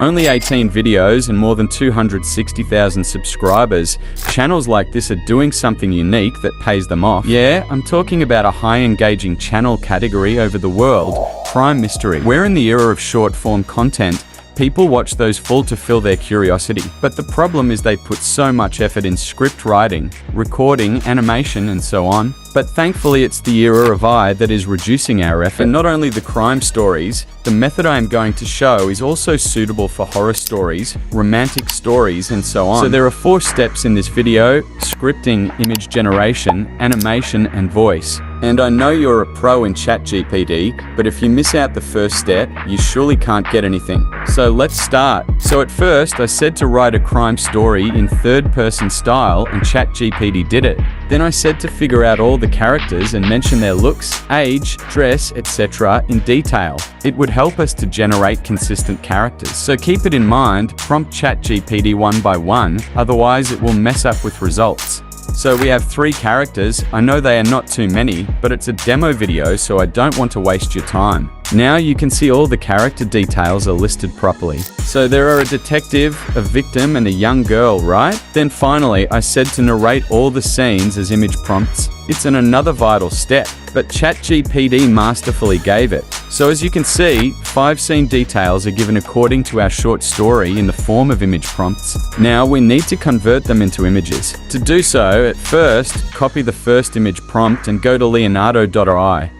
Only 18 videos and more than 260,000 subscribers. Channels like this are doing something unique that pays them off. Yeah, I'm talking about a high engaging channel category over the world, crime mystery. We're in the era of short form content. People watch those full to fill their curiosity. But the problem is they put so much effort in script writing, recording, animation, and so on. But thankfully it's the era of AI that is reducing our effort. And not only the crime stories, the method I am going to show is also suitable for horror stories, romantic stories, and so on. So there are 4 steps in this video: scripting, image generation, animation, and voice. And I know you're a pro in ChatGPT, but if you miss out the first step, you surely can't get anything. So let's start. So at first, I said to write a crime story in third-person style, and ChatGPT did it. Then I said to figure out all the characters and mention their looks, age, dress, etc. in detail. It would help us to generate consistent characters. So keep it in mind, prompt ChatGPT one by one, otherwise it will mess up with results. So we have 3 characters. I know they are not too many, but it's a demo video, so I don't want to waste your time. Now you can see all the character details are listed properly. So there are a detective, a victim, and a young girl, right? Then finally, I said to narrate all the scenes as image prompts. It's another vital step, but ChatGPT masterfully gave it. So as you can see, 5 scene details are given according to our short story in the form of image prompts. Now we need to convert them into images. To do so, at first, copy the first image prompt and go to leonardo.ai.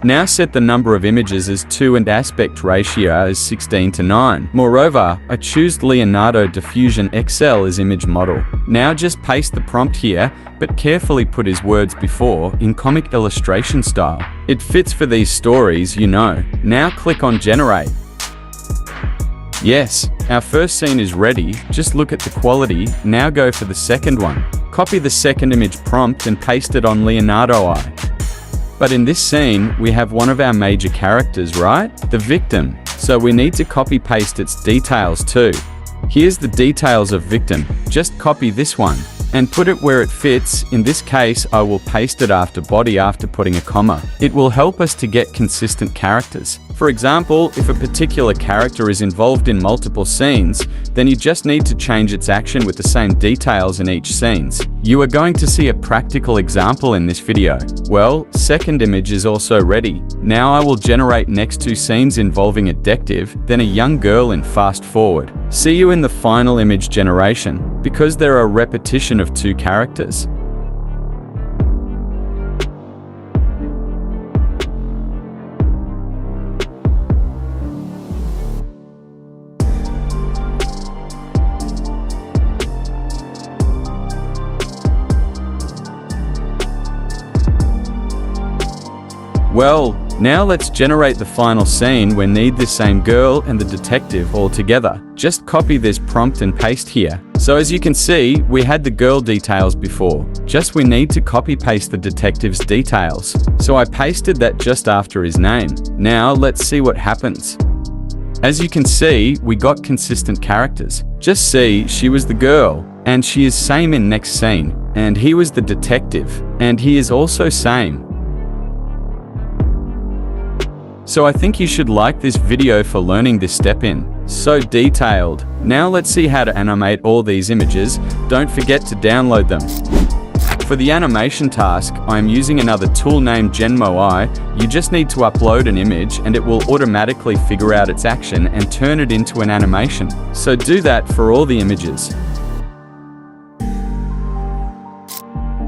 Now set the number of images as 2 and aspect ratio as 16:9. Moreover, I choose Leonardo Diffusion XL as image model. Now just paste the prompt here, but carefully put his words before in comic illustration style. It fits for these stories, you know. Now click on generate. Yes, our first scene is ready. Just look at the quality. Now go for the second one. Copy the second image prompt and paste it on Leonardo AI. But in this scene, we have one of our major characters, right? The victim. So we need to copy-paste its details too. Here's the details of victim. Just copy this one and put it where it fits. In this case, I will paste it after body after putting a comma. It will help us to get consistent characters. For example, if a particular character is involved in multiple scenes, then you just need to change its action with the same details in each scenes. You are going to see a practical example in this video. Well, second image is also ready. Now I will generate next 2 scenes involving a detective, then a young girl in fast forward. See you in the final image generation, because there are repetition of 2 characters. Well, now let's generate the final scene where need the same girl and the detective all together. Just copy this prompt and paste here. So as you can see, we had the girl details before. Just we need to copy paste the detective's details. So I pasted that just after his name. Now let's see what happens. As you can see, we got consistent characters. Just see, she was the girl, and she is same in next scene. And he was the detective, and he is also same. So I think you should like this video for learning this step in. So detailed. Now let's see how to animate all these images. Don't forget to download them. For the animation task, I am using another tool named Genmo. You just need to upload an image and it will automatically figure out its action and turn it into an animation. So do that for all the images.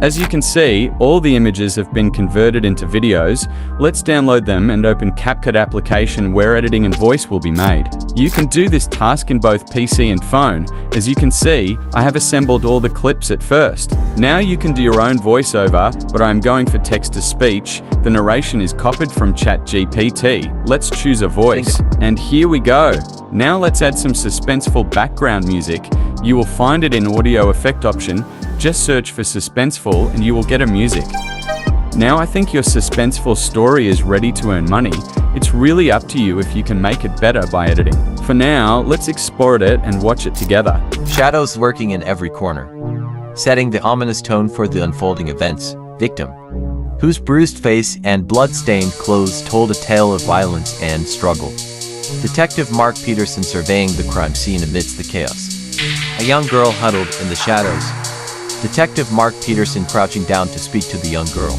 As you can see, all the images have been converted into videos. Let's download them and open CapCut application where editing and voice will be made. You can do this task in both PC and phone. As you can see, I have assembled all the clips at first. Now you can do your own voiceover, but I am going for text-to-speech. The narration is copied from ChatGPT. Let's choose a voice. And here we go. Now let's add some suspenseful background music. You will find it in audio effect option. Just search for suspenseful and you will get a music. Now I think your suspenseful story is ready to earn money. It's really up to you if you can make it better by editing. For now, let's export it and watch it together. Shadows lurking in every corner. Setting the ominous tone for the unfolding events. Victim, whose bruised face and blood-stained clothes told a tale of violence and struggle. Detective Mark Peterson surveying the crime scene amidst the chaos. A young girl huddled in the shadows. Detective Mark Peterson crouching down to speak to the young girl.